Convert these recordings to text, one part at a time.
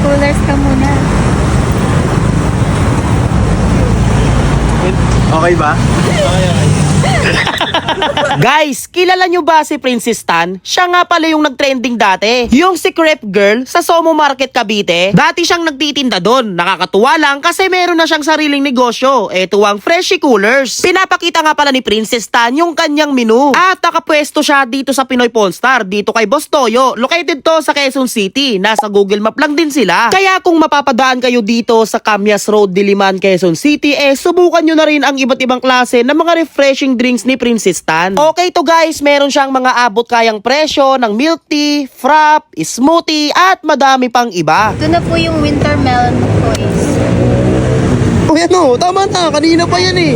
coolers ka muna. Okay ba? Guys, kilala nyo ba si Princess Tan? Siya nga pala yung nagtrending dati. Yung si Crepe Girl sa Somo Market Cavite. Dati siyang nagtitinda doon. Nakakatuwa lang kasi meron na siyang sariling negosyo. Ito ang Freshie Coolers. Pinapakita nga pala ni Princess Tan yung kanyang menu. At nakapwesto siya dito sa Pinoy Pawn-Star, dito kay Boss Toyo. Located to sa Quezon City. Nasa Google Map lang din sila. Kaya kung mapapadaan kayo dito sa Camias Road, Diliman, Quezon City, subukan nyo na rin ang iba't ibang klase ng mga refreshing drinks ni Princess Tan. Okay to guys, meron siyang mga abot kayang presyo ng milk tea, frap, smoothie, at madami pang iba. Ito na po yung winter melon toys. Oh, yan o. Tama na. Kanina pa yan eh.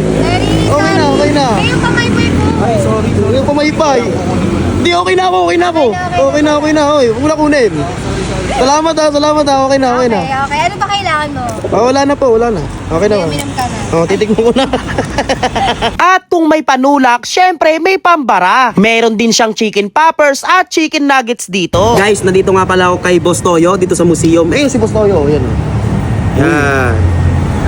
Okay na, okay na. Ay, yung pamaypay po. Ay, sorry. Yung pumaypay. Hindi, okay na ako, okay na ako. Okay na, okay na. Oy, huwag mo na kunin. Salamat ha, salamat ha. Okay na, okay na. Okay. Ano ba kailangan mo? Oh, wala na po, wala na. Okay na. Uminom ka na. Oh, titignan ko na. At kung may panulak, syempre may pambara. Meron din siyang chicken poppers at chicken nuggets dito. Guys, nandito nga pala ako kay Boss Toyo dito sa museum. Si Boss Toyo, yan o. Yan.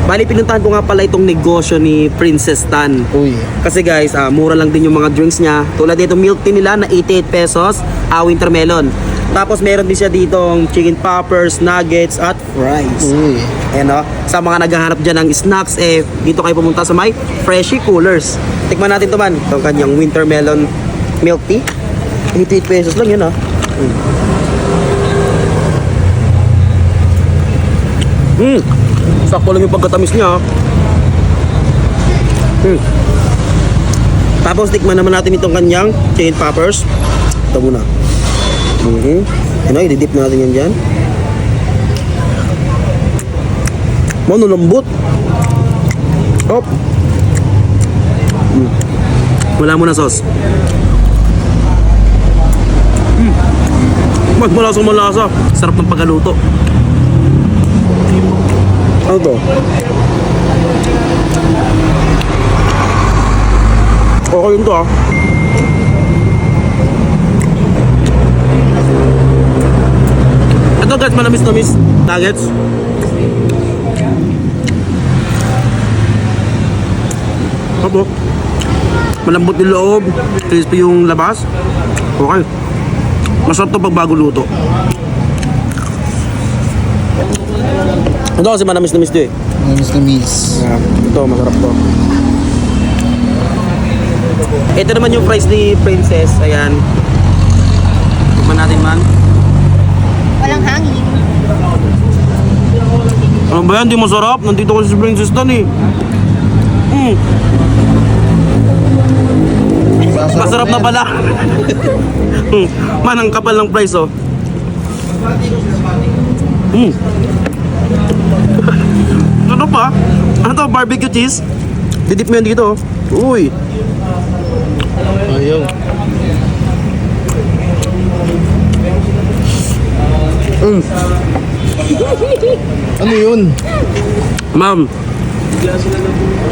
Bali, pinuntahan ko nga pala itong negosyo ni Princess Tan. Uy. Kasi guys, mura lang din yung mga drinks niya. Tulad dito milk tea nila na 88 pesos, winter melon. Tapos meron din siya ditong chicken poppers, nuggets at fries. Uy. Ayan o. Sa mga naghahanap dyan ng snacks, dito kayo pumunta sa may Freshie Coolers. Tikman natin ito man. Itong kanyang winter melon milk tea. 88 pesos lang yun Sakto lang yung pagkatamis niya. Tapos tikman naman natin itong kanyang chicken poppers. Ito muna. Ano, i-dip natin yan dyan. Ano, lambot. Hop. Wala mo na sauce. Malasang malasa. Sarap ng pagkaluto. Ano to? Okay yun to Ito guys, manamis-namis nuggets. Opo. Malambot yung loob, crispy yung labas. Okay. Masarap to pag bago luto. Ito kasi manamis-namis to Miss na miss. Ito, masarap to. Ito naman yung fries ni Princess. Ayan. Tikman natin man. Walang hangin. Ano ba yan? Di masarap. Nandito kasi si Princess Tan Masarap na pala. Man, ang kapal ng fries Ano pa? Ano to? Barbecue cheese? Didip mo yan dito Uy. Ayaw. Ano yun? Ma'am,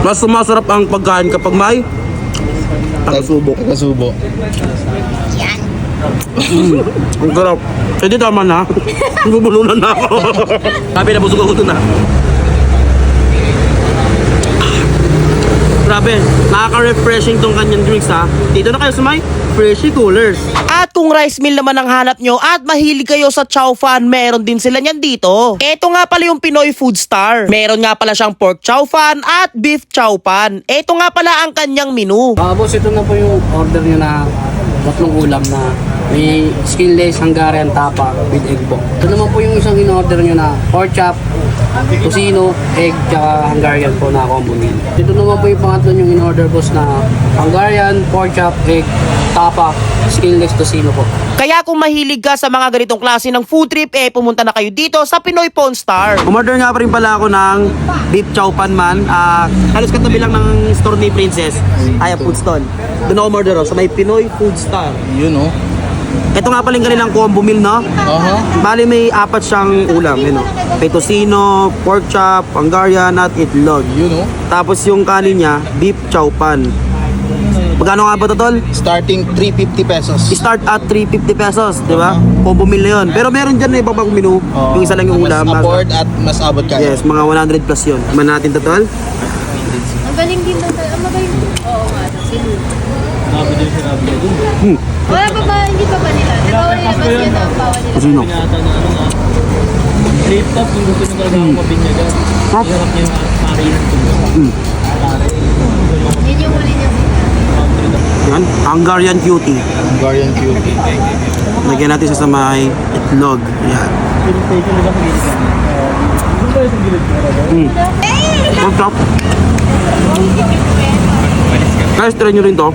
mas sumasarap ang pagkain kapag may Kasubo. Kasubo. ang sarap. Hindi tama na. Bubulunan na ako. Sabi na busog ako na. Grabe, nakaka-refreshing tong kanyang drinks Dito na kayo sa may Freshie Coolers. At kung rice meal naman ang hanap nyo at mahilig kayo sa chow fan, meron din sila niyan dito. Ito nga pala yung Pinoy Food Star. Meron nga pala siyang pork chow fan at beef chow pan. Ito nga pala ang kanyang menu. Boss, ito na po yung order nyo na tatlong ulam na may skinless Hungarian tapa with egg po. Ito naman po yung isang in-order nyo na pork chop, tocino, egg, tsaka Hungarian po na combo meal. Ito naman po yung pangatlo yung in-order boss na Hungarian, pork chop, egg, tapa, skinless tocino po. Kaya kung mahilig ka sa mga ganitong klase ng food trip, pumunta na kayo dito sa Pinoy Pawn Star. Umorder nga pa rin pala ako ng beef chow pan man. Halos katabi lang ng store ni Princess. Ay, food stall. Doon ako umorder sa may Pinoy Food Star. Yun o. Ito nga pala yung kanilang combo meal, no? Bali may 4 siyang ulam, May tocino, pork chop, Hungarian at itlog. Yun o. Tapos yung kanin niya, beef chow pan. Magkano nga ba to, tol? Starting 350 pesos. Start at 350 pesos, di ba? Combo meal na yun. Pero meron dyan na ibang menu. Yung isa lang yung ulam. Mas afford at mas abot ka. Yes, mga 100 plus yun. Tikman natin to, tol. Ang galing din doon. Ang magaling. Oo nga. Si Lou. Hmm. Wala pa ba? Hindi pa ba nila? Bawal nila ba yun? Bawal nila. Sino? Laptop, kung gusto nyo talaga akong mabinyagan. Sarap. Hirap niya yung parihan ko. Yun yung huli niya. Yan, Hungarian cutie. Hungarian cutie. Lagyan natin sa may itlog. Yan. Station, di ba sa gilid ka? Doon tayo sa gilid ka. Ang sarap. Guys, try nyo rin to.